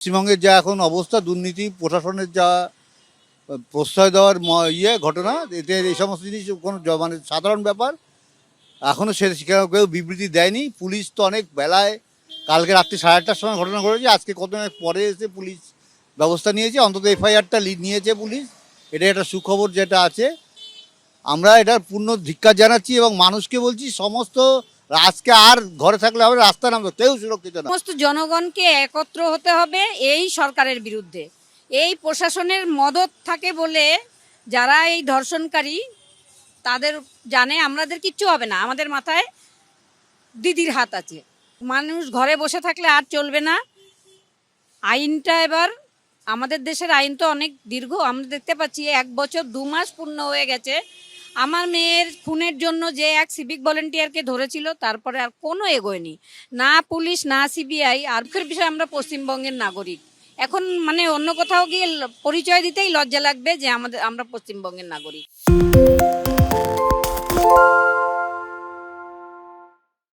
পশ্চিমবঙ্গের যা এখন অবস্থা, দুর্নীতি, প্রশাসনের যা প্রশ্রয় দেওয়ার ঘটনা, এতে এই সমস্ত জিনিস কোনো মানে সাধারণ ব্যাপার। এখনও সেখানে কেউ বিবৃতি দেয়নি। পুলিশ তো অনেক বেলায়, কালকে রাত্রি 8:30টার সময় ঘটনা ঘটেছে, আজকে কত পরে এসে পুলিশ ব্যবস্থা নিয়েছে, অন্তত এফআইআরটা নিয়েছে পুলিশ। এটা একটা সুখবর যেটা আছে। আমরা এটার পূর্ণ ধিক্কার জানাচ্ছি এবং মানুষকে বলছি সমস্ত আজকে আর ঘরে থাকলে হবে, রাস্তা নামবে, কেউ সুরক্ষিত না। সমস্ত জনগণকে একত্র হতে হবে এই সরকারের বিরুদ্ধে। এই প্রশাসনের মদত থাকে বলে যারা এই ধর্ষণকারী তাদের জানে আমাদের কিচ্ছু হবে না, আমাদের মাথায় দিদির হাত আছে। মানুষ ঘরে বসে থাকলে আর চলবে না। আইনটা এবার, আমাদের দেশের আইন তো অনেক দীর্ঘ, আমরা দেখতে পাচ্ছি 1 বছর 2 মাস পূর্ণ হয়ে গেছে। আমার মেয়ের খুনের জন্য যে এক সিভিক ভলেন্টিয়ারকে ধরেছিল, তারপরে আর কোনো এগোয়নি, না পুলিশ না সিবিআই। আর দুঃখের বিষয়, আমরা পশ্চিমবঙ্গের নাগরিক। এখন মানে অন্য কোথাও গিয়ে পরিচয় দিতেই লজ্জা লাগবে যে আমরা পশ্চিমবঙ্গের নাগরিক।